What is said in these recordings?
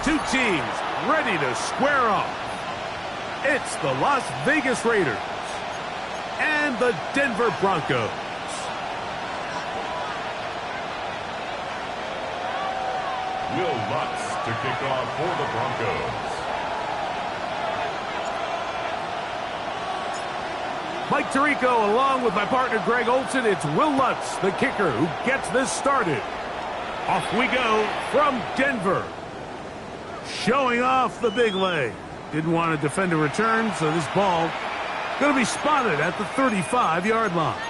Two teams ready to square off. It's the Las Vegas Raiders and the Denver Broncos. Will Lutz to kick off for the Broncos. Mike Tirico along with my partner Greg Olson. It's Will Lutz, the kicker, who gets this started. Off we go from Denver. Showing off the big leg. Didn't want to defend a return, so this ball going to be spotted at the 35-yard line.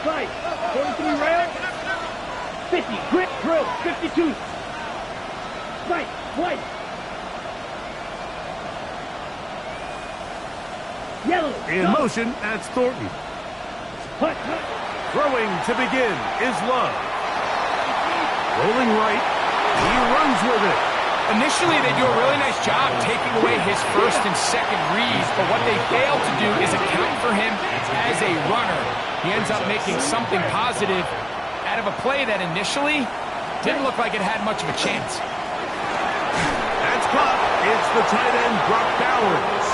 Right, 43 rail, 50, grip, drill, 52. Right, white. Yellow. In motion, that's Thornton. Hut. Throwing to begin is Love. Rolling right, he runs with it. Initially, they do a really nice job taking away his first and second reads, but what they fail to do is account for him as a runner. He ends up making something positive out of a play that initially didn't look like it had much of a chance. That's caught. It's the tight end, Brock Bowers.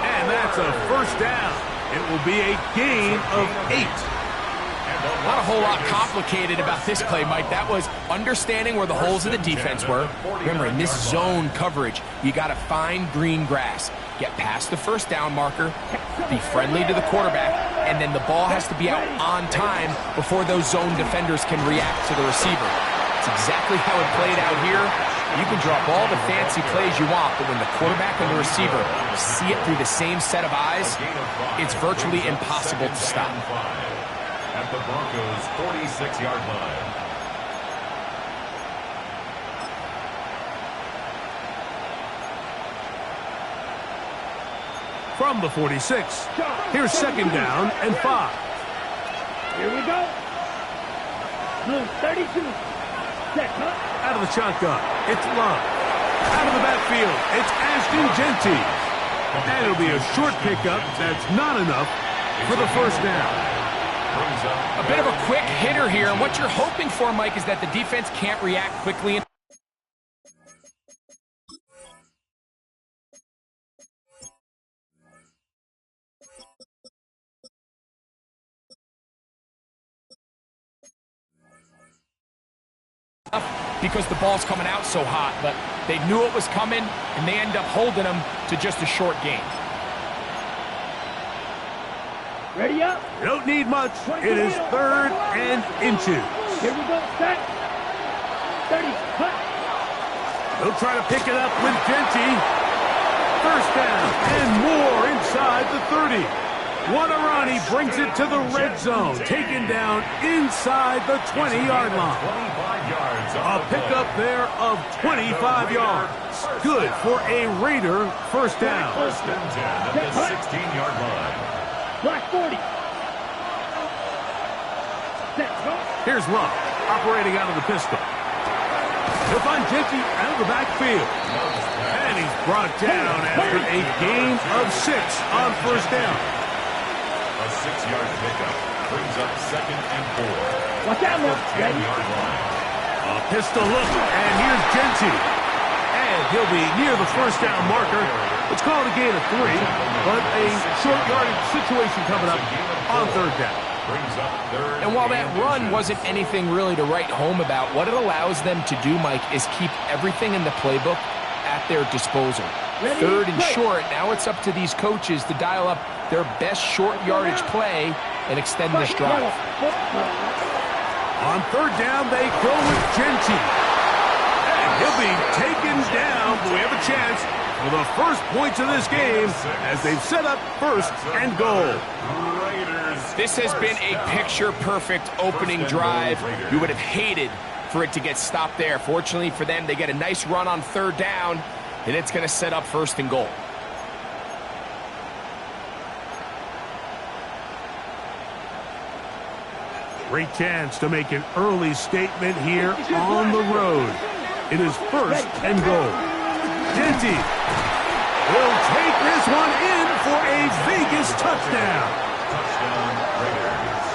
And that's a first down. It will be a gain of 8. Not a whole lot complicated about this play, Mike. That was understanding where the holes of the defense were. Remember, in this zone coverage, you got to find green grass. Get past the first down marker, be friendly to the quarterback, and then the ball has to be out on time before those zone defenders can react to the receiver. It's exactly how it played out here. You can drop all the fancy plays you want, but when the quarterback and the receiver see it through the same set of eyes, it's virtually impossible to stop. At the Broncos' 46-yard line. From the 46, here's second down and 5. Here we go. Blue 32. Set, huh? Out of the shotgun, it's Love. Out of the backfield, it's Ashton Genty. And it'll be a short pickup that's not enough for the first down. A bit of a quick hitter here, and what you're hoping for, Mike, is that the defense can't react quickly. Because the ball's coming out so hot, but they knew it was coming, and they end up holding them to just a short gain. Ready up. You don't need much. It is 3rd and inches. Here we go. Set. 30. Cut. They'll try to pick it up with Genty. First down and more inside the 30. Wanarani brings it to the red zone. Taken down inside the 20-yard line. A pickup there of 25 yards. Good for a Raider first down. First and 10 at the 16-yard line. Black 40. Set. Go. Here's Rock operating out of the pistol. He'll find Genty out of the backfield. And he's brought down after a gain of 6 on first down. A 6-yard pickup brings up 2nd and 4. Watch out, Mark. Ready? 10-yard line. A pistol look, and here's Genty. And he'll be near the first down marker. It's called a gain of 3, but a short yardage situation coming up on third down. Brings up 3rd. And while that run wasn't anything really to write home about, what it allows them to do, Mike, is keep everything in the playbook at their disposal. 3rd and short, now it's up to these coaches to dial up their best short yardage play and extend this drive. On third down, they go with Genty. And he'll be taken down, but we have a chance for the first points of this game as they've set up 1st and goal. This has been a picture-perfect opening drive. You would have hated for it to get stopped there. Fortunately for them, they get a nice run on third down, and it's going to set up 1st and goal. Great chance to make an early statement here on the road. It is first and goal. Genty will take this one in for a Vegas touchdown. Touchdown, Raiders.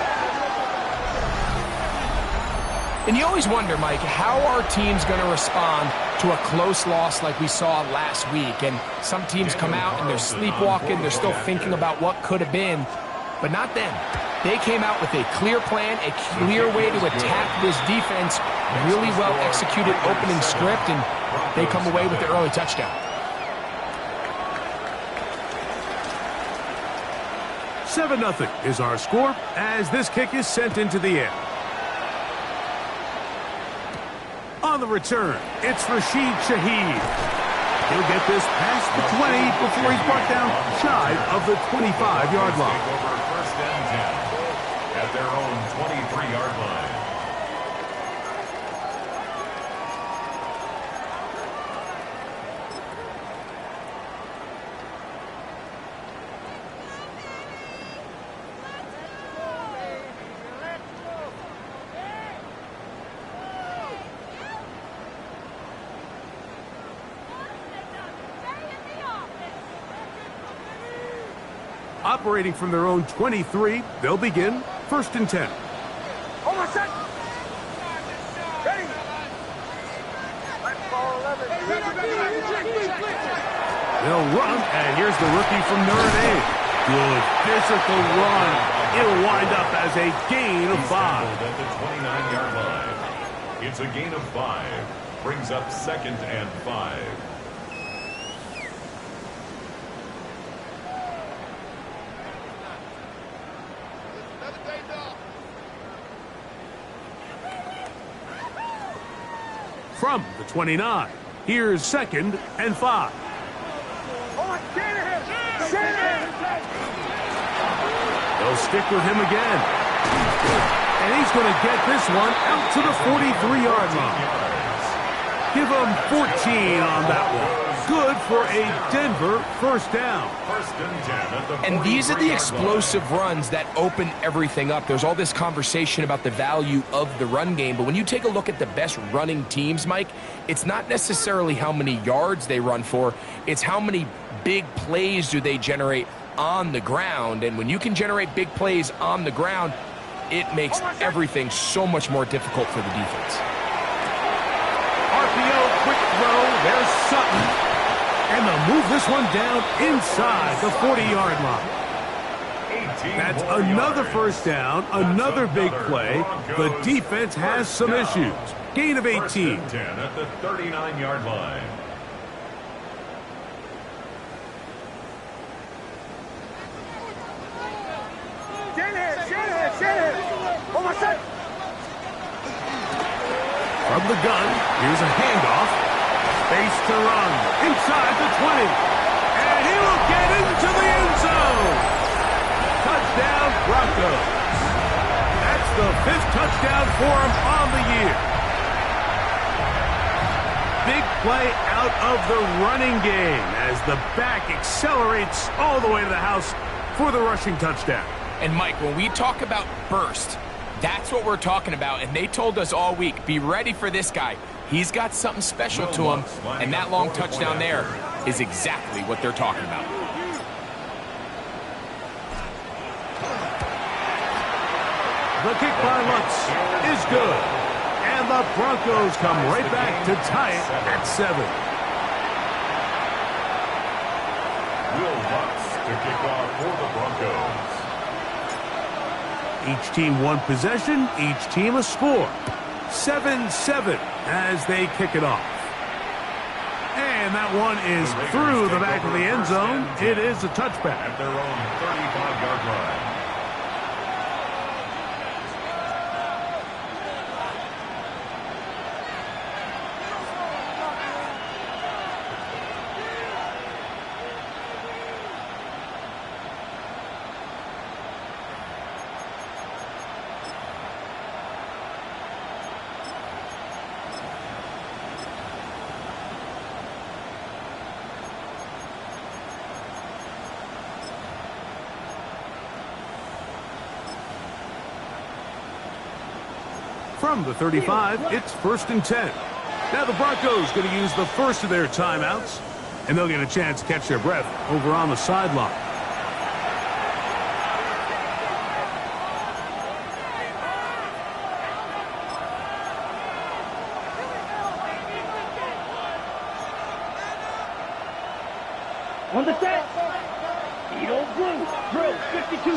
And you always wonder, Mike, how are teams going to respond to a close loss like we saw last week? And some teams come out and they're sleepwalking. They're still thinking about what could have been. But not them. They came out with a clear plan, a clear way to attack this defense, really well executed opening script, and they come away with the early touchdown. 7-0 is our score as this kick is sent into the air. On the return, it's Rashid Shaheed. He'll get this past the 20 before he's brought down shy of the 25-yard line. Take over first and 10 at their own 23-yard line. Operating from their own 23, they'll begin first and 10. Hold on, set. Ready. They'll run, and here's the rookie from Notre Dame. Good physical run. It'll wind up as a gain of 5. At the 29-yard line. It's a gain of 5. Brings up second and 5. From the 29, here's second and 5. They'll stick with him again. And he's going to get this one out to the 43-yard line. Give him 14 on that one. Good for a Denver first down. First and 10 at the 43-yard line. And these are the explosive runs that open everything up. There's all this conversation about the value of the run game, but when you take a look at the best running teams, Mike, it's not necessarily how many yards they run for, it's how many big plays do they generate on the ground. And when you can generate big plays on the ground, it makes everything so much more difficult for the defense. RPO, quick throw, there's Sutton. And they'll move this one down inside the 40-yard line. That's another first down, another big play. The defense has some issues. Gain of 18. First and 10 at the 39-yard line. From the gun, here's a handoff. Face to run, inside the 20. And he will get into the end zone. Touchdown, Broncos. That's the 5th touchdown for him on the year. Big play out of the running game as the back accelerates all the way to the house for the rushing touchdown. And Mike, when we talk about burst, that's what we're talking about. And they told us all week, be ready for this guy. He's got something special to him, and that long touchdown there is exactly what they're talking about. The kick by Lutz is good. And the Broncos come right back to tie it at 7. Will Lutz to kick off for the Broncos. Each team one possession, each team a score. 7-7 as they kick it off. And that one is through the back of the end zone. It is a touchback. At their own 35-yard line. From the 35, it's 1st and 10. Now the Broncos going to use the first of their timeouts, and they'll get a chance to catch their breath over on the sideline. On the set. Edo Blue. Drill 52.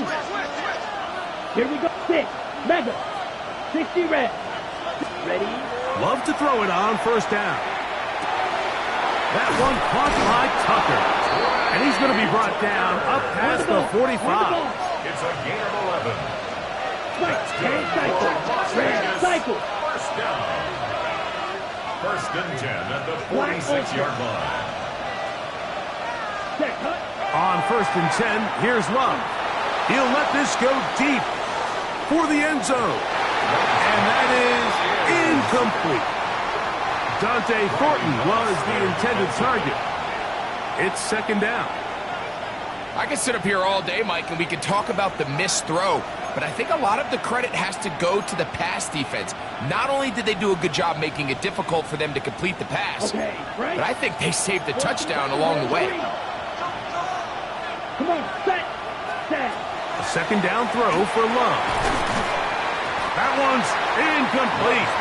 Here we go. 6. Mega. 60 red. Ready. Love to throw it on 1st down. That one caught by Tucker. And he's going to be brought down up past the 45. It's a gain of 11. Red cycle. Red cycle. 1st down. 1st and 10 at the 46-yard line. On 1st and 10, here's Love. He'll let this go deep for the end zone. And that is incomplete. Dante Thornton was the intended target. It's 2nd down. I could sit up here all day, Mike, and we could talk about the missed throw, but I think a lot of the credit has to go to the pass defense. Not only did they do a good job making it difficult for them to complete the pass, but I think they saved the touchdown along the way. Come on, set. A 2nd down throw for Love. That one's incomplete.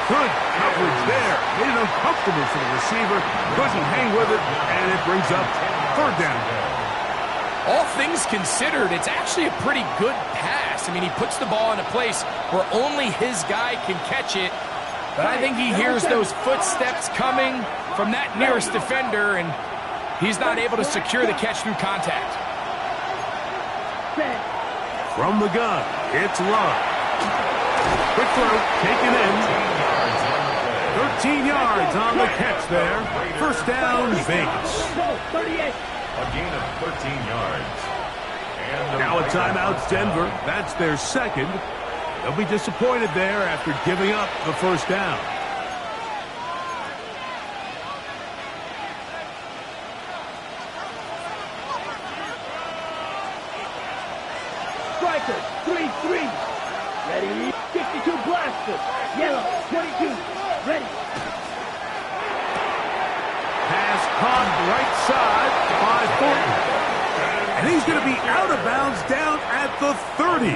Good coverage there. Made it uncomfortable for the receiver. Couldn't hang with it, and it brings up 3rd down. All things considered, it's actually a pretty good pass. I mean, he puts the ball in a place where only his guy can catch it. But I think he hears those footsteps coming from that nearest defender, and he's not able to secure the catch through contact. From the gun, it's Love. Quick throw, taken in. 13 yards on the catch there. 1st down, Vegas. A gain of 13 yards. And Now a timeout, Denver. That's their 2nd. They'll be disappointed there after giving up the 1st down. Striker 3-3. Ready. 62 blaster. Yellow 22. Ready. Pass caught right side by Thornton. And he's going to be out of bounds down at the 30.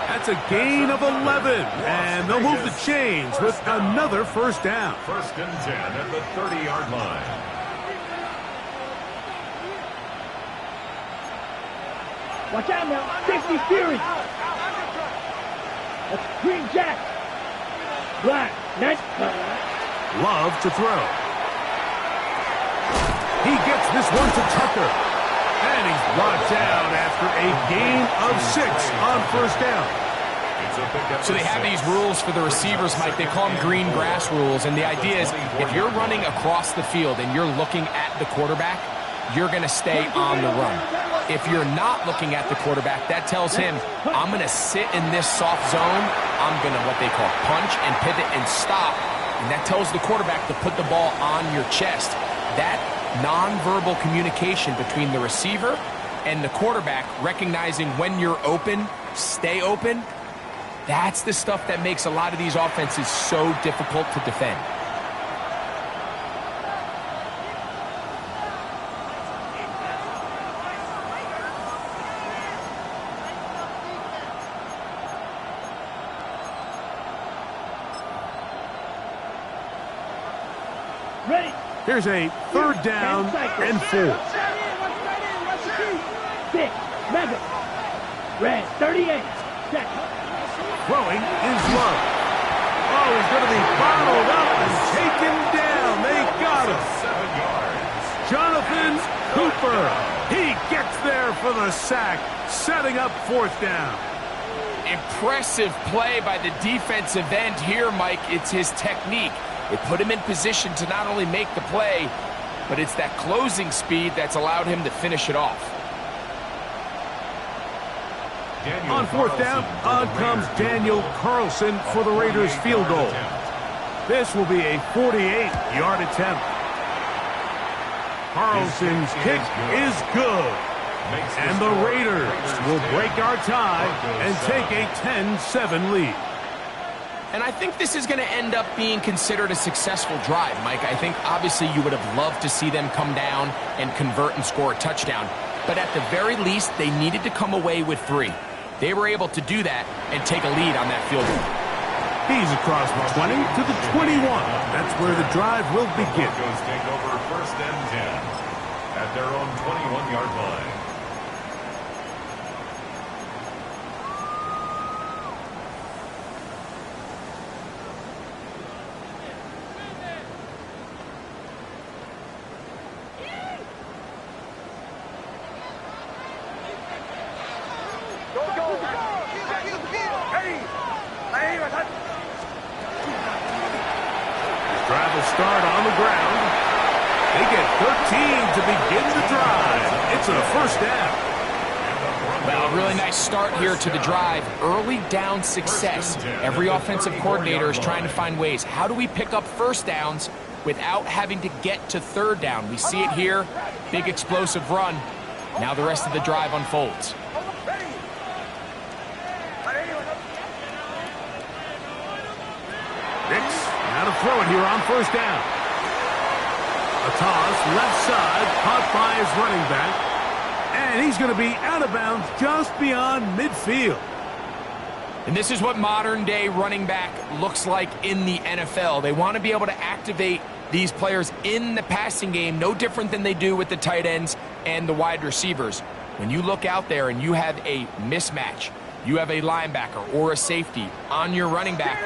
That's a gain of 11. And they'll move the chains with another 1st down. 1st and 10 at the 30-yard line. Watch out now. Safety Fury. That's Green Jack. Black. Nice. Love to throw. He gets this one to Tucker. And he's brought down after a gain of 6 on 1st down. So they have these rules for the receivers, Mike. They call them green grass rules. And the idea is if you're running across the field and you're looking at the quarterback, you're going to stay on the run. If you're not looking at the quarterback, that tells him, I'm going to sit in this soft zone. I'm going to what they call punch and pivot and stop. And that tells the quarterback to put the ball on your chest. That nonverbal communication between the receiver and the quarterback, recognizing when you're open, stay open, that's the stuff that makes a lot of these offenses so difficult to defend. Ready. Here's a 3rd down and 4. 6. Mega. Red 38. Set. Throwing is Love. Oh, he's going to be bottled up and taken down. They got him. 7 yards. Jonathan Cooper. He gets there for the sack, setting up 4th down. Impressive play by the defensive end here, Mike. It's his technique. It put him in position to not only make the play, but it's that closing speed that's allowed him to finish it off. On 4th down, on comes Daniel Carlson for the Raiders field goal. This will be a 48-yard attempt. Carlson's kick is good. And the Raiders will break our tie and take a 10-7 lead. And I think this is going to end up being considered a successful drive, Mike. I think obviously you would have loved to see them come down and convert and score a touchdown. But at the very least, they needed to come away with 3. They were able to do that and take a lead on that field goal. He's across the 20 to the 21. That's where the drive will begin. Broncos take over 1st and 10 at their own 21-yard line. Drive will start on the ground. They get 13 to begin the drive. It's a 1st down. Well, a really nice start here to the drive. Early down success. Every offensive coordinator is trying to find ways. How do we pick up 1st downs without having to get to 3rd down? We see it here. Big explosive run. Now the rest of the drive unfolds. Now to throw it here on 1st down. A toss, left side, caught by his running back. And he's going to be out of bounds just beyond midfield. And this is what modern-day running back looks like in the NFL. They want to be able to activate these players in the passing game, no different than they do with the tight ends and the wide receivers. When you look out there and you have a mismatch, you have a linebacker or a safety on your running back,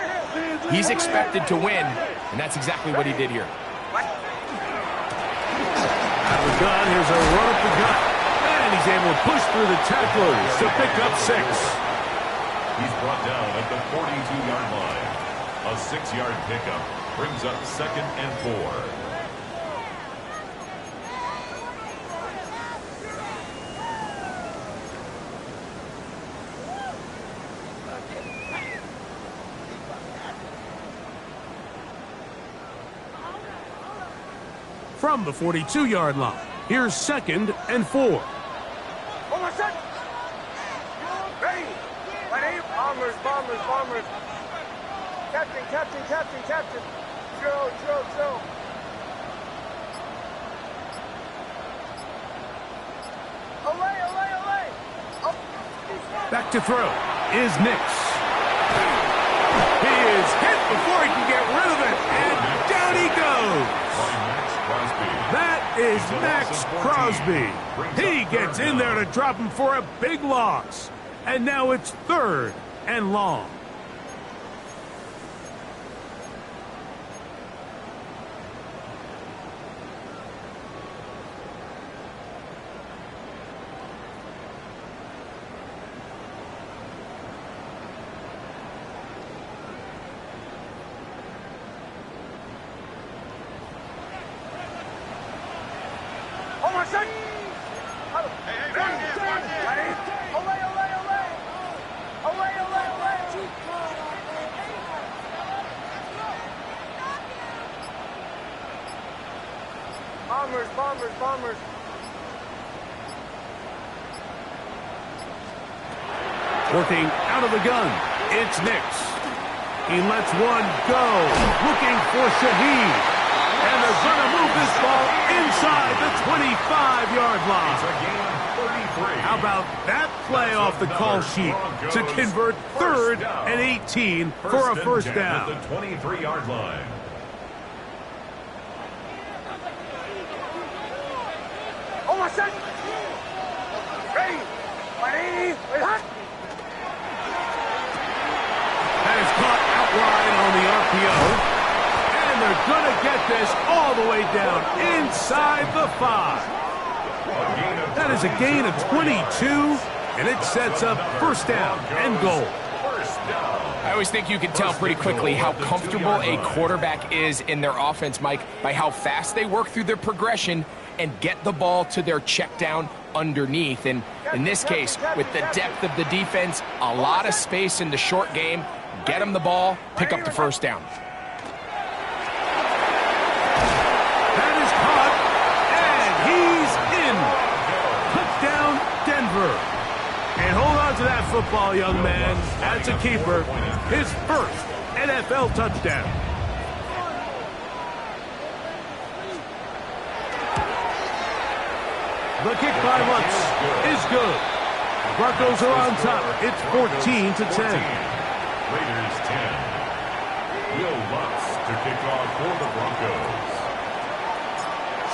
he's expected to win, and that's exactly what he did here. Out of the gun, here's a run up the gut. And he's able to push through the tacklers to pick up 6. He's brought down at the 42-yard line. A 6-yard pickup brings up 2nd and 4. From the 42-yard line, here's 2nd and 4. Bombers. Captain. Drill. Olay. Back to throw is Nix. He is hit before he can get rid of it, and down he goes. That is Max Crosby. He gets in there to drop him for a big loss. And now it's 3rd and long. Bombers. Working out of the gun, it's Nix. He lets one go, looking for Shaheed. And they're going to move this ball inside the 25-yard line. It's a gain of 33. How about that play off the call sheet to convert 3rd and 18 for a 1st down? At the 23-yard line. That is caught outline on the RPO. And they're going to get this all the way down inside the 5. That is a gain of 22, and it sets up 1st down and goal. I always think you can tell pretty quickly how comfortable a quarterback is in their offense, Mike, by how fast they work through their progression and get the ball to their check down underneath. And in this case, with the depth of the defense, a lot of space in the short game, get them the ball, pick up the 1st down. That is caught, and he's in. Touchdown, Denver. And hold on to that football, young man. That's a keeper. His first NFL touchdown. The kick by Lutz is good. Broncos are on top. It's 14-10. Raiders 10. Will Lutz to kick off for the Broncos.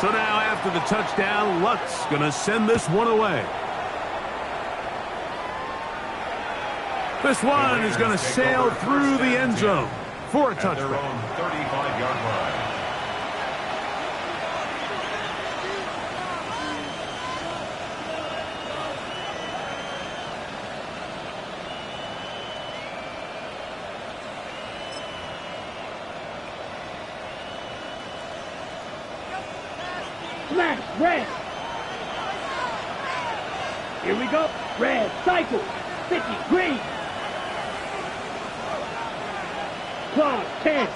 So now after the touchdown, Lutz going to send this one away. This one is going to sail through the end zone for a touchdown. At their own 35-yard line. Smash, red. Here we go. Red, cycle. 50, green. Claw, 10.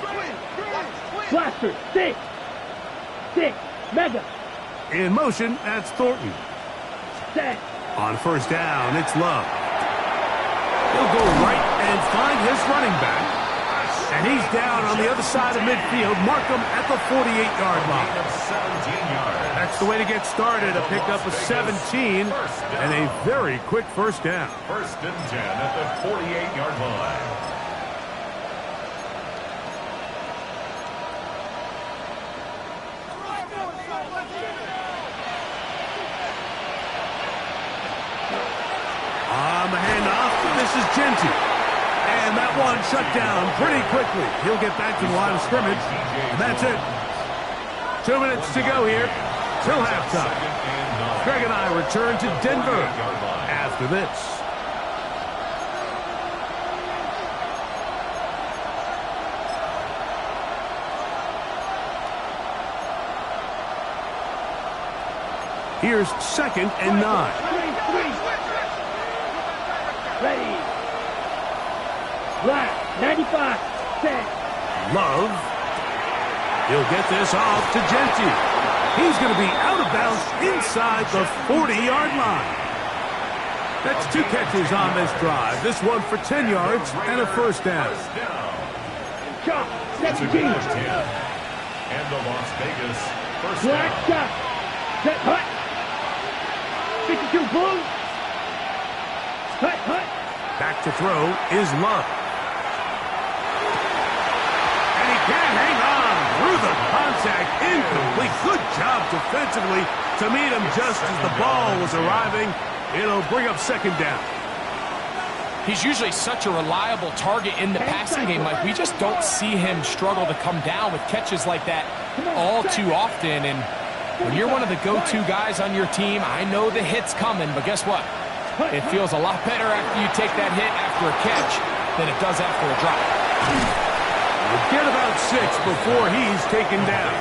Blaster, 6. 6, mega. In motion, that's Thornton. Set. On first down, it's Love. He'll go right and find his running back. And he's down on the other side of midfield. Mark him at the 48-yard line. That's the way to get started. A pickup of 17 and a very quick first down. First and 10 at the 48-yard line. On the handoff, this is Genty. And that one shut down pretty quickly. He'll get back to the line of scrimmage. And that's it. 2 minutes to go here till halftime. Greg and I return to Denver after this. Here's 2nd and 9. Ready. Black, 95, set. Love. He'll get this off to Genty. He's going to be out of bounds inside the 40-yard line. That's 2 catches on this drive. This one for 10 yards and a first down. Chop, It's a 17. good 10. And the Las Vegas first Black down. shot. Set, hut. 52, blue. Hut, hut. Back to throw is Love. And he can't hang on through the contact. Incomplete. Good job defensively to meet him just as the ball was arriving. It'll bring up 2nd down. He's usually such a reliable target in the passing game. Like, we just don't see him struggle to come down with catches like that all too often. And when you're one of the go-to guys on your team, I know the hit's coming, but guess what? It feels a lot better after you take that hit after a catch than it does after a drop. We'll get about 6 before he's taken down.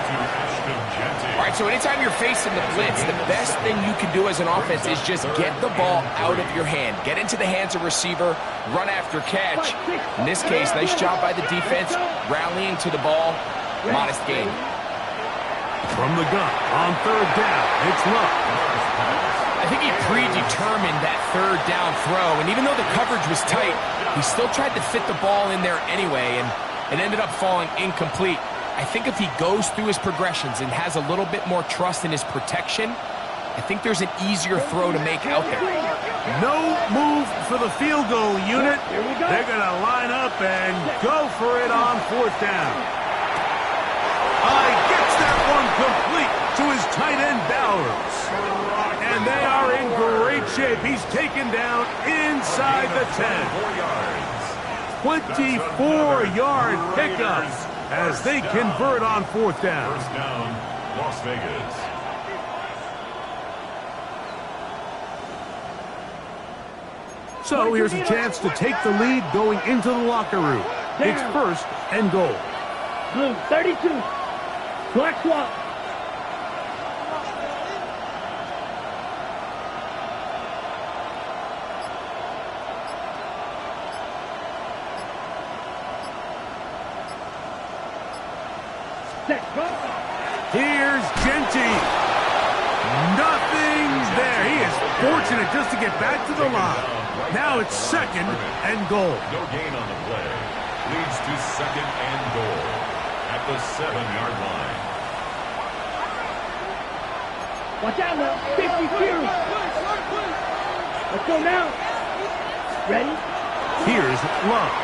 All right, so anytime you're facing the blitz, the best thing you can do as an offense is just get the ball out of your hand. Get into the hands of receiver, run after catch. In this case, nice job by the defense, rallying to the ball. Modest gain. From the gun on 3rd down, it's Love. I think he predetermined that 3rd down throw, and even though the coverage was tight, he still tried to fit the ball in there anyway, and it ended up falling incomplete. I think if he goes through his progressions and has a little bit more trust in his protection, I think there's an easier throw to make out there. No move for the field goal unit. They're going to line up and go for it on 4th down. Gets that one complete to his tight end Bowers. And they are in great shape. He's taken down inside the 10. 24-yard pickup as they convert on 4th down. First down, Las Vegas. So here's a chance to take the lead going into the locker room. It's 1st and goal. Blue, 32. Black swap. Set, go. Here's Genty. Nothing there. He is fortunate just to get back to the line. Now it's second and goal. No gain on the play. Leads to second and goal at the 7-yard line. Watch out now. 52. Let's go now. Ready? Here's Love.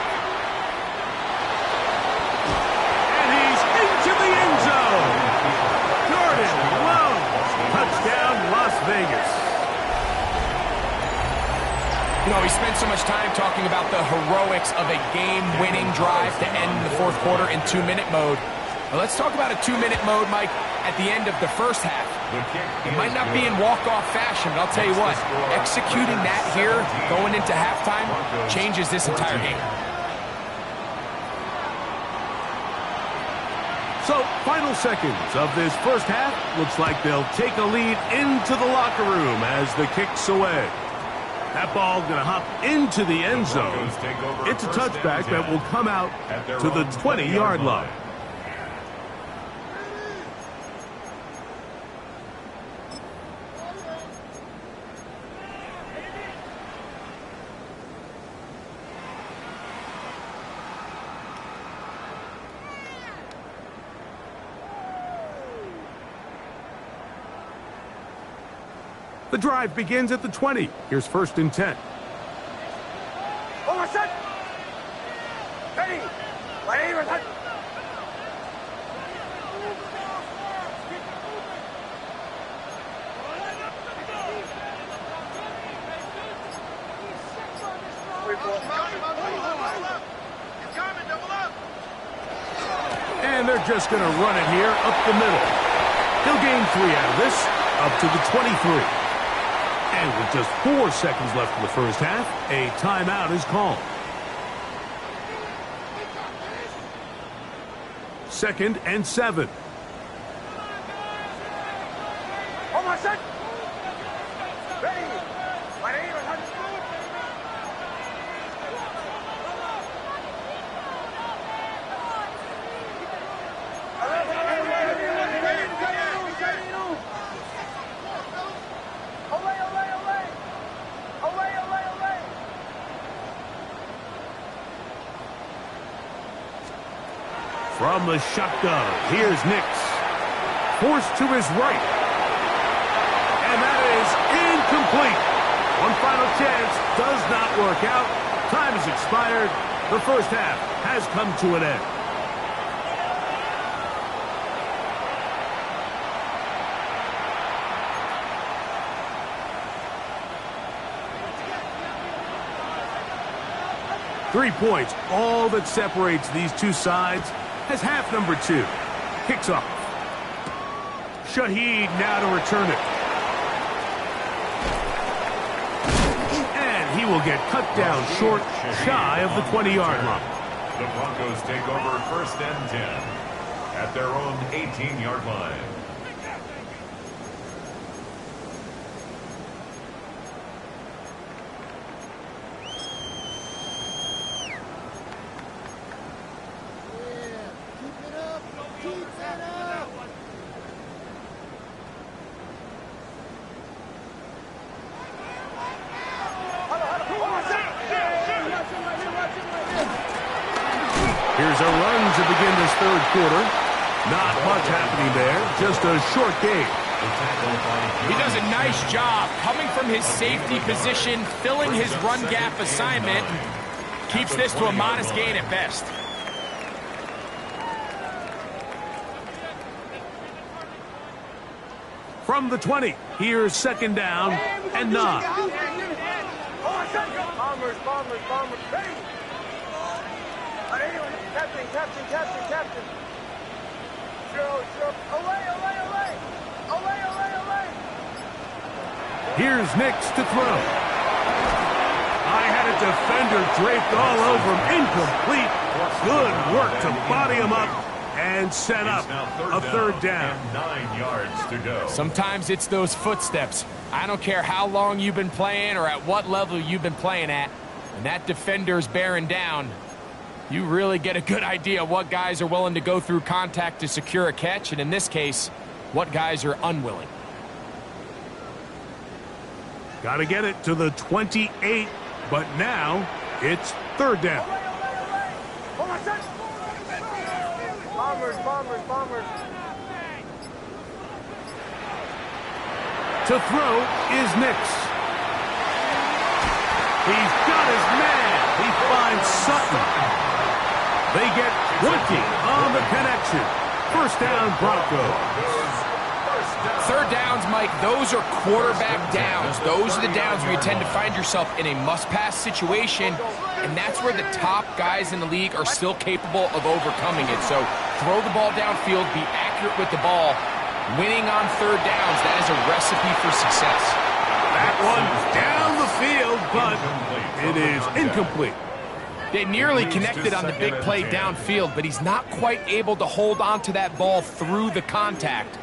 And he's into the end zone. Jordan Love. Touchdown, Las Vegas. You know, we spent so much time talking about the heroics of a game-winning drive to end the fourth quarter in 2-minute mode. Well, let's talk about a 2-minute mode, Mike, at the end of the first half. It might not be in walk-off fashion, but I'll tell you what, executing that here, going into halftime, changes this entire game. So, final seconds of this first half. Looks like they'll take a lead into the locker room as the kick's away. That ball going to hop into the end zone. It's a touchback that will come out to the 20-yard line. The drive begins at the 20. Here's 1st and 10. Over set. Ready. Ready. Ready. And they're just going to run it here up the middle. He'll gain 3 out of this, up to the 23. And with just 4 seconds left in the first half, a timeout is called. 2nd and 7. Hold on, set. Ready. Ready. From the shotgun, here's Nix. Forced to his right. And that is incomplete. One final chance does not work out. Time has expired. The first half has come to an end. Three points, all that separates these two sides, as half number 2 kicks off. Shaheed now to return it. And he will get cut down short, shy of the 20-yard line. The Broncos take over 1st and 10 at their own 18-yard line. Here's a run to begin this third quarter. Not much happening there, just a short gain. He does a nice job coming from his safety position, filling his run gap assignment, and keeps this to a modest gain at best. From the 20, here's 2nd down and 9. Bombers. Ready. Captain. Zero. Away. Here's Nix to throw. I had a defender draped all over him. Incomplete. Good work to body him up and set up a 3rd down. 9 yards to go. Sometimes it's those footsteps. I don't care how long you've been playing or at what level you've been playing at. When that defender's bearing down, you really get a good idea of what guys are willing to go through contact to secure a catch, and in this case, what guys are unwilling. Got to get it to the 28, but now it's third down. Bombers. To throw is Nix. He's got his man. He finds Sutton. They get 20 on the connection. First down, Broncos. Third downs, Mike, those are quarterback downs. Those are the downs where you tend to find yourself in a must-pass situation, and that's where the top guys in the league are still capable of overcoming it. So throw the ball downfield, be accurate with the ball. Winning on third downs, that is a recipe for success. That one's down the field, but it is incomplete. They nearly connected on the big play downfield, but he's not quite able to hold on to that ball through the contact.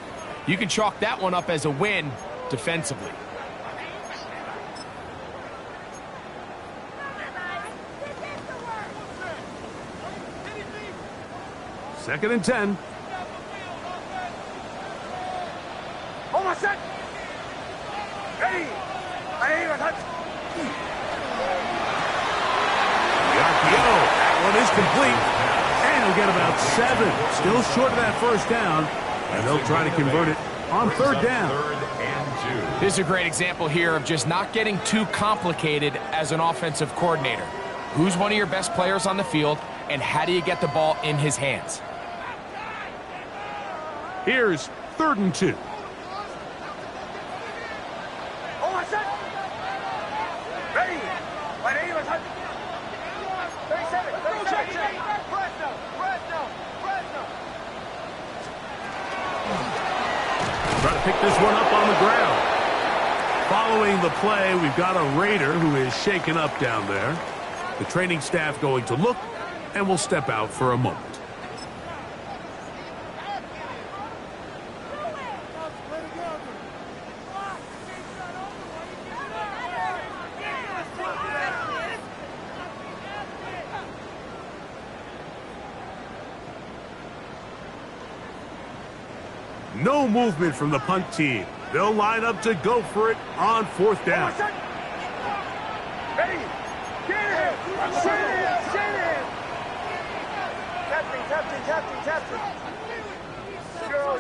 You can chalk that one up as a win defensively. Second and 10. Hold on, set. Ready. The RPO. That one is complete. And he'll get about 7. Still short of that first down. And they'll try to convert it on third down. This is a great example here of just not getting too complicated as an offensive coordinator. Who's one of your best players on the field, and how do you get the ball in his hands? Here's third and 2. Hold on, set. Ready. 37. Try to pick this one up on the ground. Following the play, we've got a Raider who is shaken up down there. The training staff going to look, and will step out for a moment. No movement from the punt team. They'll line up to go for it on fourth down. Ready. Get it. Captain. Throw.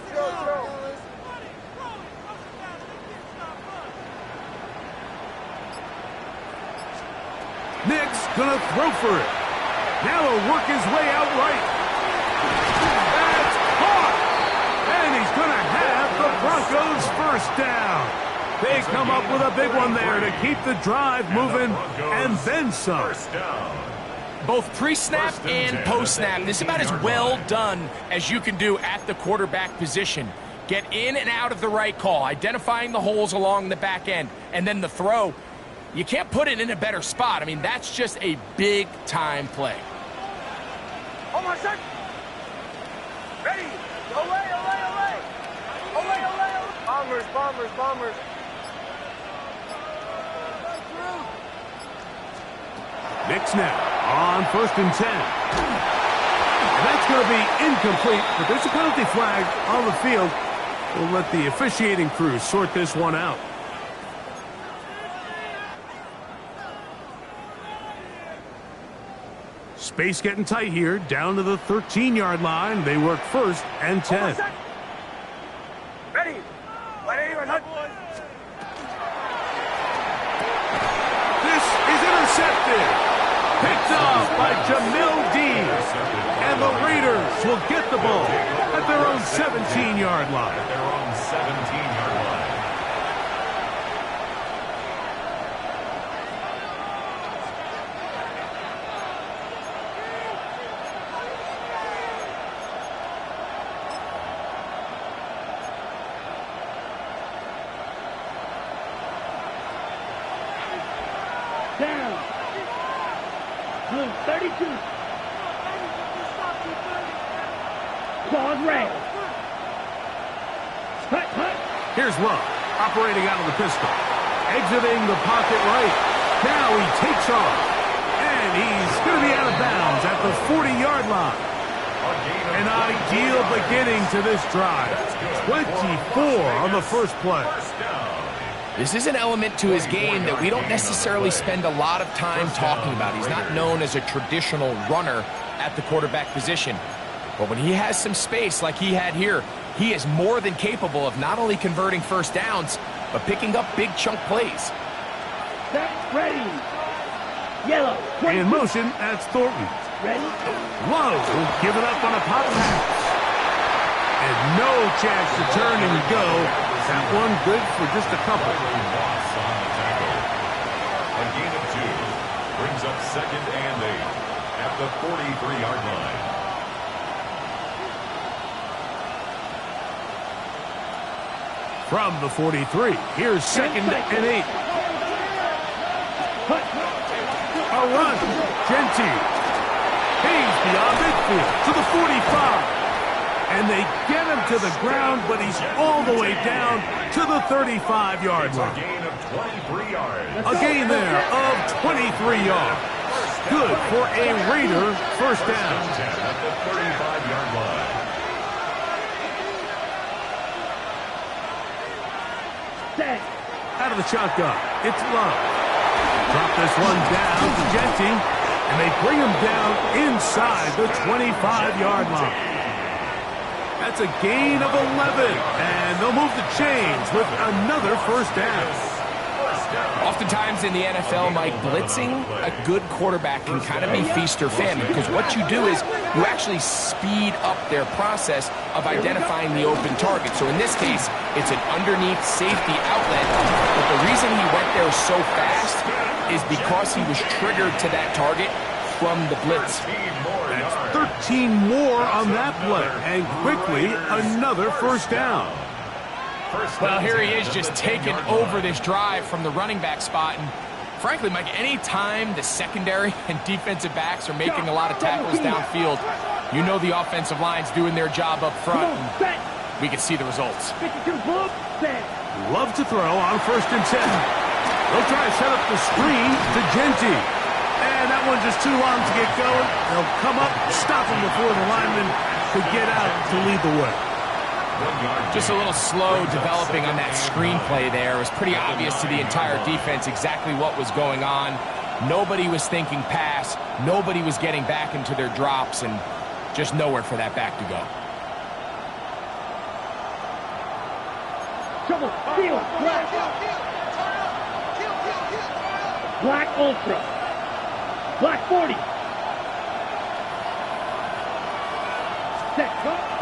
Nick's gonna throw for it. Now he'll work his way out right. That's caught. And he's gonna have the Broncos first down. They come up with a big one there to keep the drive moving, and then some. Both pre-snap and post-snap, this is about as well done as you can do at the quarterback position. Get in and out of the right call, identifying the holes along the back end, and then the throw. You can't put it in a better spot. I mean, that's just a big-time play. Hold on, set. Ready. Away. Bombers. Nick's now on first and 10. And that's going to be incomplete, but there's a penalty flag on the field. We'll let the officiating crew sort this one out. Space getting tight here, down to the 13-yard line. They work first and 10. Ready. This is intercepted. Picked off by Jamil Dean. And the Raiders will get the ball at their own 17-yard line. Down. 32. Quad rail. Hut. Here's Love, operating out of the pistol. Exiting the pocket right. Now he takes off. And he's going to be out of bounds at the 40-yard line. An ideal beginning to this drive. 24 on the first play. This is an element to his game that we don't necessarily spend a lot of time talking about. He's not known as a traditional runner at the quarterback position. But when he has some space like he had here, he is more than capable of not only converting first downs, but picking up big chunk plays. Ready. Yellow. In motion, that's Thornton. Ready. Lowe will give it up on a pop pass. And no chance to turn and go. That one good for just a couple. Loss on the tackle. A gain of 2 brings up 2nd and 8 at the 43-yard line. From the 43, here's 2nd and 8. A run. Genty. He's beyond midfield to the 45. And they get him to the ground, but he's all the way down to the 35-yard line. A gain of 23 yards. A gain there of 23 yards. Good for a Raider first down. 10 at the 35-yard line. Out of the shotgun, it's Love. Drop this one down to Genty, and they bring him down inside the 25-yard line. That's a gain of 11, and they'll move the chains with another first down. Oftentimes in the NFL, Mike, blitzing a good quarterback can kind of be feast or famine, because what you do is you actually speed up their process of identifying the open target. So in this case, it's an underneath safety outlet, but the reason he went there so fast is because he was triggered to that target from the blitz. That's 13 more on that play, and quickly another first down. Well, here he is just taking over this drive from the running back spot. And frankly, Mike, any time the secondary and defensive backs are making a lot of tackles downfield, you know the offensive line's doing their job up front. And we can see the results. Love to throw on 1st and 10. They'll try to set up the screen to Genty. And that one's just too long to get going. They'll come up, stop him before the lineman could get out to lead the way. Just a little slow developing on that screenplay there. It was pretty obvious to the entire defense exactly what was going on. Nobody was thinking pass. Nobody was getting back into their drops, and just nowhere for that back to go. Trouble. Field. Black. Black Ultra. Black 40.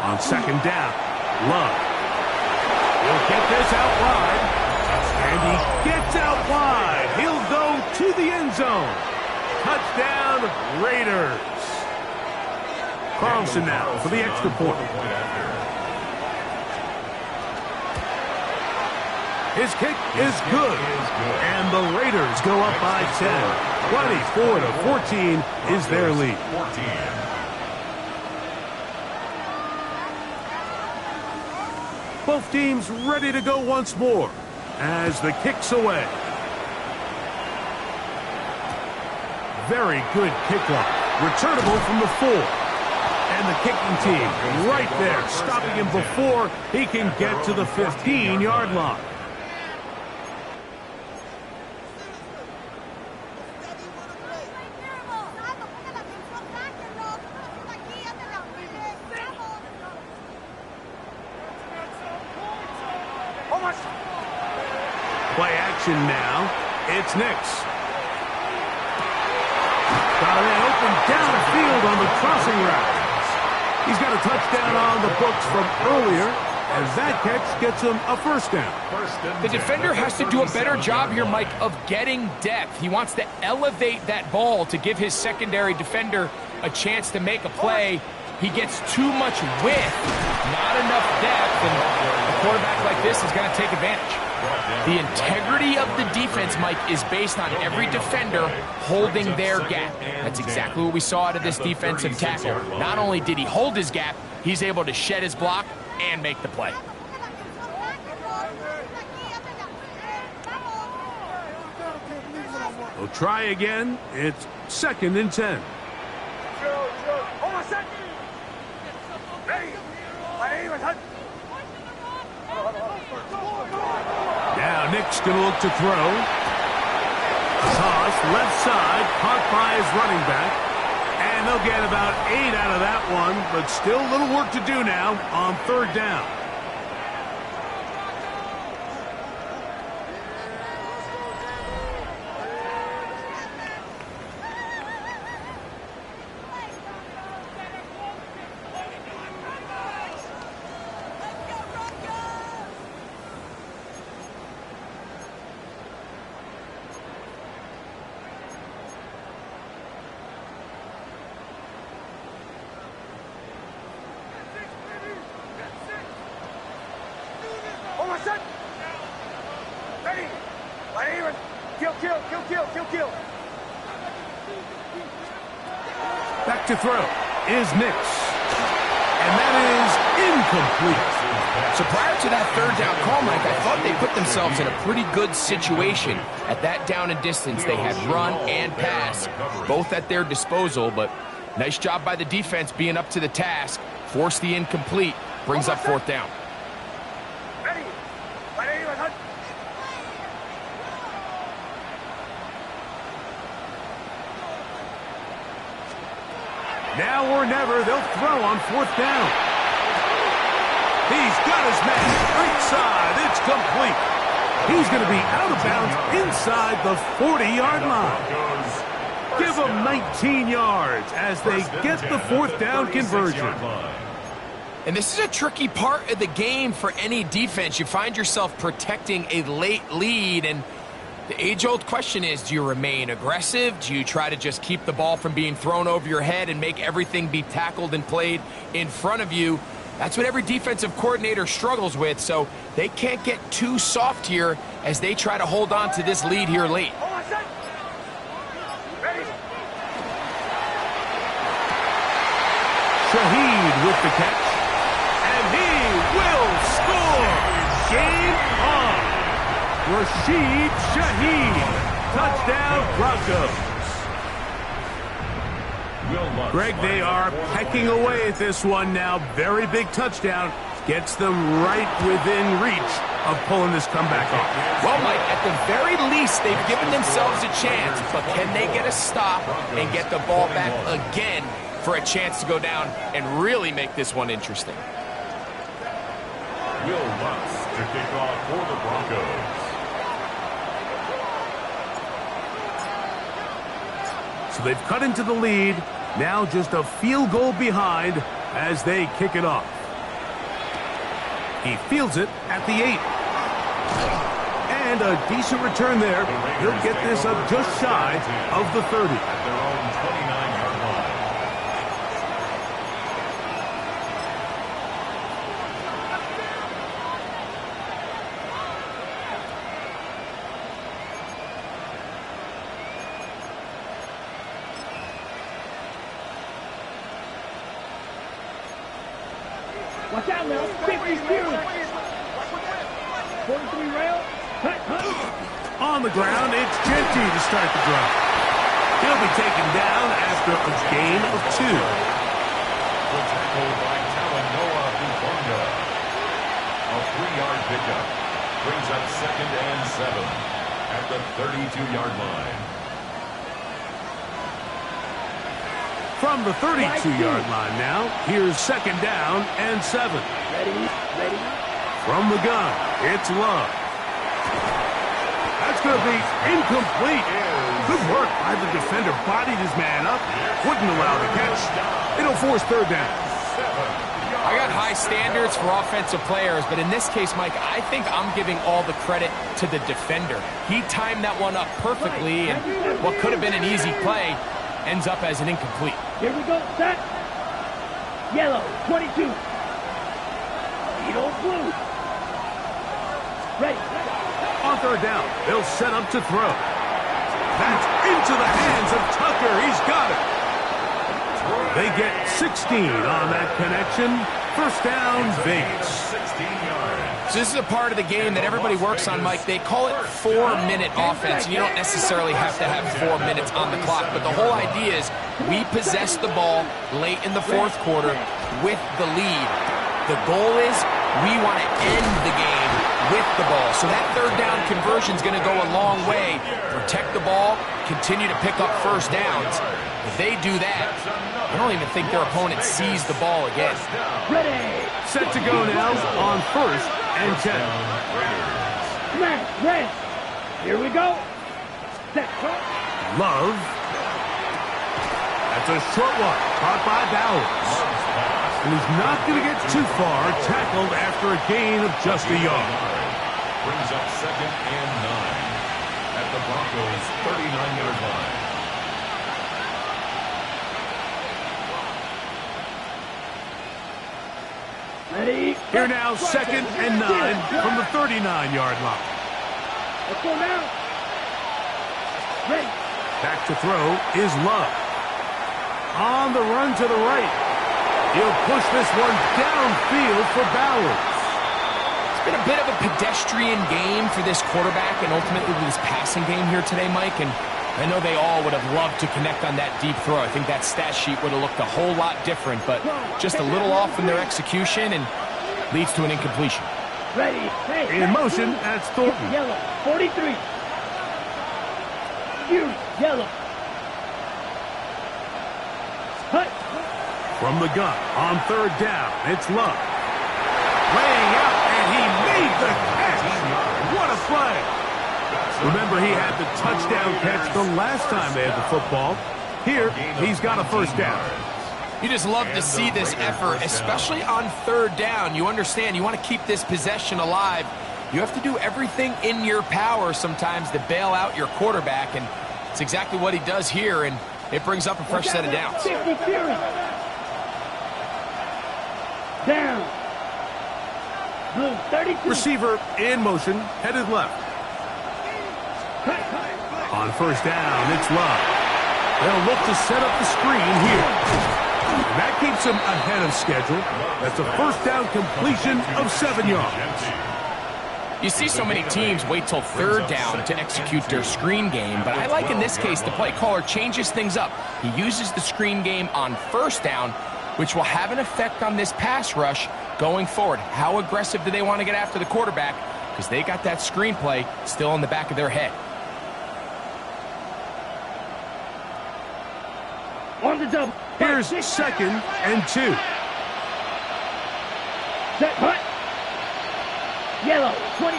On 2nd down, Love. He'll get this out wide. And he gets out wide. He'll go to the end zone. Touchdown, Raiders. Carlson now for the extra point. His kick is good. And the Raiders go up by 10. 24-14 is their lead. Both teams ready to go once more as the kick's away. Very good kickoff. Returnable from the 4. And the kicking team right there, stopping him before he can get to the 15-yard line. Play action now. It's Nix. Got it open downfield on the crossing route. He's got a touchdown on the books from earlier, and that catch gets him a first down. The defender has to do a better job here, Mike, of getting depth. He wants to elevate that ball to give his secondary defender a chance to make a play. He gets too much width, not enough depth, and a quarterback like this is going to take advantage. The integrity of the defense, Mike, is based on every defender holding their gap. That's exactly what we saw out of this defensive tackle. Not only did he hold his gap, he's able to shed his block and make the play. We'll try again. It's 2nd and 10. Down Nick's going to look to throw. Toss, left side, caught by his running back. And they'll get about 8 out of that one, but still a little work to do now on third down. Ready. Right even. Kill. Back to throw is Nix. And that is incomplete. So prior to that third down call, Mike, I thought they put themselves in a pretty good situation. At that down and distance, they had run and pass, both at their disposal, but nice job by the defense being up to the task. Force the incomplete, brings up fourth down. Ready. Right even. Hunt. Now or never, they'll throw on fourth down. He's got his man right side. It's complete. He's going to be out of bounds inside the 40-yard line. Give them 19 yards as they get the fourth down conversion. And this is a tricky part of the game for any defense. You find yourself protecting a late lead, and the age-old question is, do you remain aggressive? Do you try to just keep the ball from being thrown over your head and make everything be tackled and played in front of you? That's what every defensive coordinator struggles with, so they can't get too soft here as they try to hold on to this lead here late. Shaheed with the catch, and he will score! Game on! Rashid Shaheed, touchdown Broncos. Greg, they are pecking away at this one now. Very big touchdown. Gets them right within reach of pulling this comeback off. Well, Mike, at the very least, they've given themselves a chance, but can they get a stop and get the ball back again for a chance to go down and really make this one interesting? Will Lutz to kick off for the Broncos. So they've cut into the lead. Now just a field goal behind as they kick it off. He fields it at the 8. And a decent return there. He'll get this up just shy of the 30. At their own 29-yard line. Watch out now. 50 spears. 43 rail. On the ground, it's Genty to start the drive. He'll be taken down after a gain of 2. The tackle by Talanoa Hufanga. A 3-yard pickup. Brings up 2nd and 7 at the 32-yard line. From the 32-yard line now, here's 2nd down and 7. Ready. From the gun, it's Love. That's going to be incomplete. Good work by the defender. Bodied his man up. Wouldn't allow the catch. It'll force third down. I got high standards for offensive players, but in this case, Mike, I think I'm giving all the credit to the defender. He timed that one up perfectly, and what could have been an easy play ends up as an incomplete. Here we go. Set. Yellow. 22. Edo blue. Ready. On third down, they'll set up to throw. That's into the hands of Tucker. He's got it. They get 16 on that connection. First down, Vegas. 16 yards. So this is a part of the game that everybody works on, Mike. They call it 4-minute offense. You don't necessarily have to have 4 minutes on the clock, but the whole idea is we possess the ball late in the fourth quarter with the lead. The goal is we want to end the game with the ball. So that third down conversion is going to go a long way. Protect the ball, continue to pick up first downs. If they do that, I don't even think their opponent sees the ball again. Ready. Set to go now on 1st and 10. Smash. Red. Here we go. Set. Love. That's a short one. Caught by Bowers. And he's not going to get too far. Tackled after a gain of just a yard. Brings up 2nd and 9 at the Broncos' 39-yard line. Ready. Here now, 2nd and 9 from the 39-yard line. Let's go now. Ready. Back to throw is Love. On the run to the right. He'll push this one downfield for Bowers. It's been a bit of a pedestrian game for this quarterback and ultimately this passing game here today, Mike. And I know they all would have loved to connect on that deep throw. I think that stat sheet would have looked a whole lot different, but just a little off in their execution and leads to an incompletion. Ready. Hey, In motion, that's Thornton. Yellow. 43. Huge. Yellow. Hut. From the gun on 3rd down, it's Love. Laying out, and he made the catch. What a play. Remember, he had the touchdown catch the last time they had the football. Here, he's got a first down. You just love to see this effort, especially on 3rd down. You understand, you want to keep this possession alive. You have to do everything in your power sometimes to bail out your quarterback, and it's exactly what he does here, and it brings up a fresh set of downs. 50 Fury. Down. Blue, 32. Receiver in motion, headed left. On 1st down, it's Love. They'll look to set up the screen here. And that keeps him ahead of schedule. That's a 1st down completion of 7 yards. You see so many teams wait till 3rd down to execute their screen game, but I like in this case the play caller changes things up. He uses the screen game on 1st down, which will have an effect on this pass rush going forward. How aggressive do they want to get after the quarterback? Because they got that screen play still in the back of their head. On the double. Here's 2nd and 2. Set. Hut. Yellow. 20.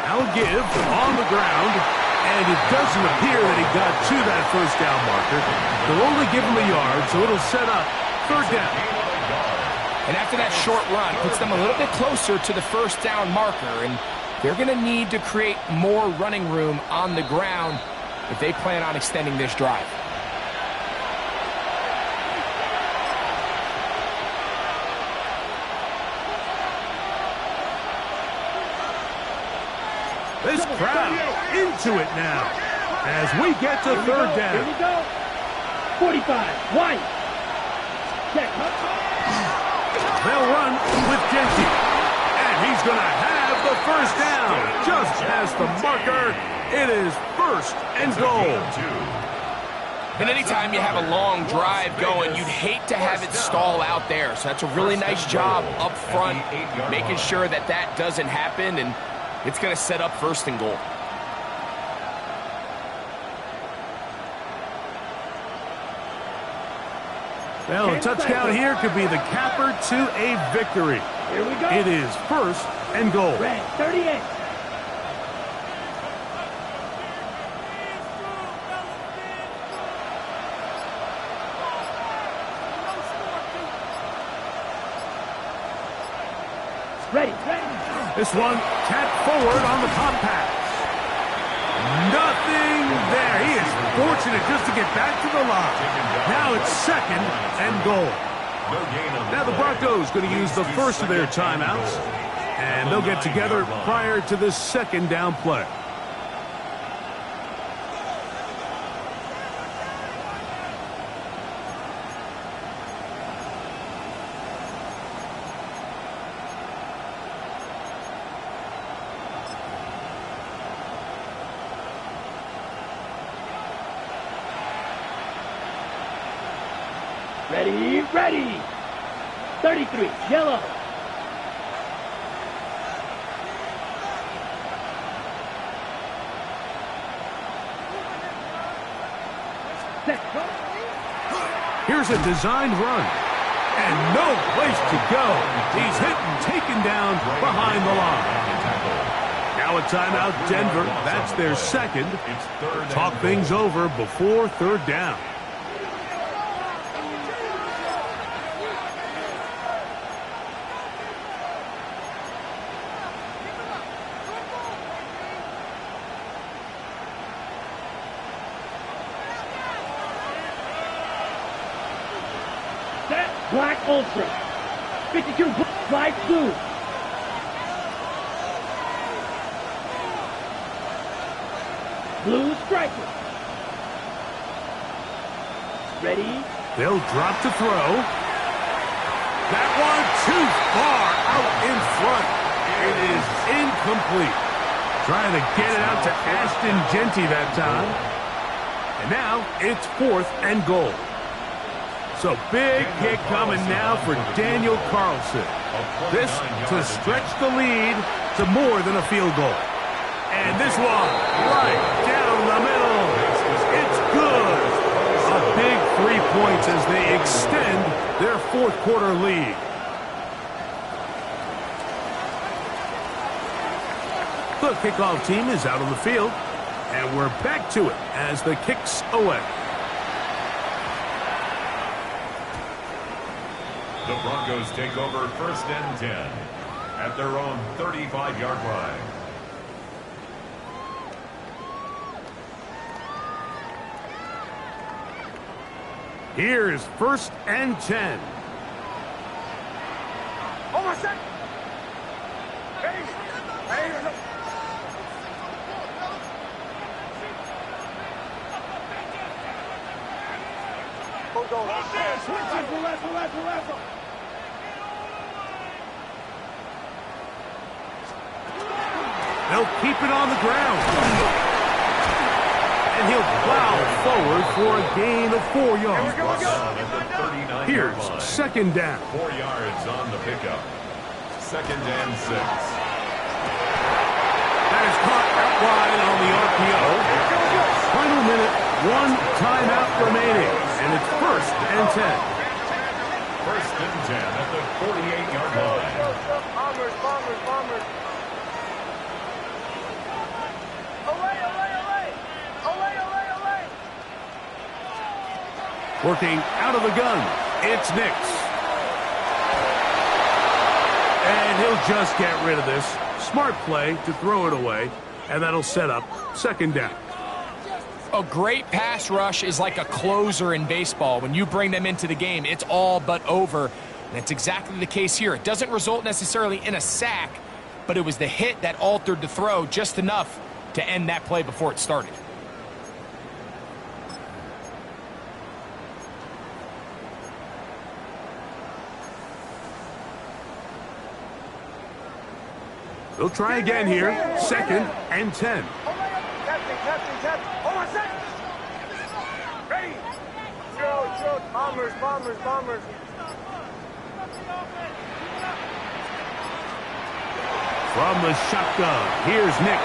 Now give on the ground, and it doesn't appear that he got to that 1st down marker. They'll only give him a yard, so it'll set up 3rd down. And after that short run, puts them a little bit closer to the 1st down marker, and they're going to need to create more running room on the ground if they plan on extending this drive. This crowd into it now as we get to 3rd down. Here we go. 45. White. Check. They'll run with Genty. And he's going to have the 1st down. Just past the marker. It is 1st and goal. And anytime you have a long drive going, you'd hate to have it stall out there. So that's a really nice job up front, making sure that that doesn't happen, and it's going to set up 1st and goal. Well, a touchdown here could be the capper to a victory. Here we go. It is 1st and goal. Red. 38. Ready. This one tapped forward on the pop pass. Nothing there. He is fortunate just to get back to the line. Now it's 2nd and goal. Now the Broncos going to use the first of their timeouts, and they'll get together prior to this 2nd down play. Ready. 33. Yellow. Set. Go. Here's a designed run. And no place to go. He's hit and taken down behind the line. Now a timeout, Denver. That's their second. Talk things over before third down. Black Ultra. 52 Black Blue. Blue Striker. Ready? They'll drop to throw. That one too far out in front. It is incomplete. Trying to get it out to Ashton Genty that time. And now it's 4th and goal. So big kick coming now for Daniel Carlson. This to stretch the lead to more than a field goal. And this one right down the middle. It's good. A big 3 points as they extend their 4th quarter lead. The kickoff team is out on the field. And we're back to it as the kick's away. The Broncos take over 1st and 10 at their own 35-yard line. Here's 1st and 10. Almost set. Ready? They'll keep it on the ground. And he'll plow forward for a gain of 4 yards. Here's 2nd down. 4 yards on the pickup. 2nd and 6. That is caught out wide on the RPO. Final minute, 1 timeout remaining. And it's 1st and 10. 1st and 10 at the 48-yard line. Bombers. Away. Working out of the gun, it's Nix. And he'll just get rid of this. Smart play to throw it away, and that'll set up 2nd down. A great pass rush is like a closer in baseball. When you bring them into the game, it's all but over. And that's exactly the case here. It doesn't result necessarily in a sack, but it was the hit that altered the throw just enough to end that play before it started. They'll try again here. 2nd and 10. Captain. Almost set. Ready? Shoot. Bombers. From the shotgun, here's Nix.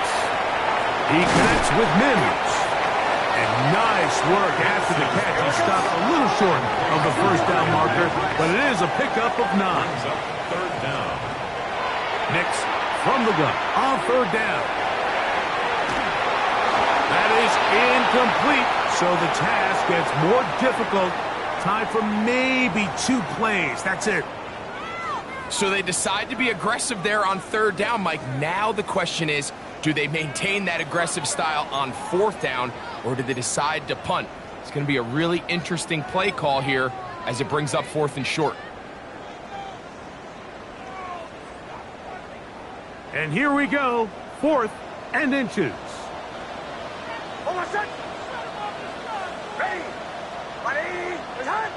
He connects with Mims. And nice work after the catch. He stopped a little short of the 1st down marker, but it is a pickup of 9. 3rd down. Nix from the gun on 3rd down. That is incomplete, so the task gets more difficult. Time for maybe 2 plays. That's it. So they decide to be aggressive there on 3rd down, Mike. Now the question is, do they maintain that aggressive style on 4th down, or do they decide to punt? It's going to be a really interesting play call here as it brings up 4th and short. And here we go, 4th and inches. Almost set. Ready? Return.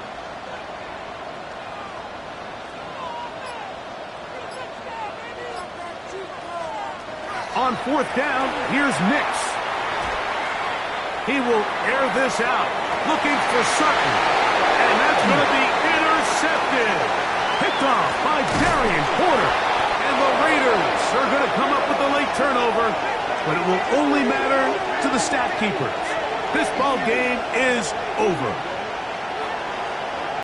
On 4th down, here's Nix. He will air this out, looking for Sutton. And that's going to be intercepted. Picked off by Darian Porter. And the Raiders are going to come up with a late turnover, but it will only matter to the stat keepers. This ball game is over.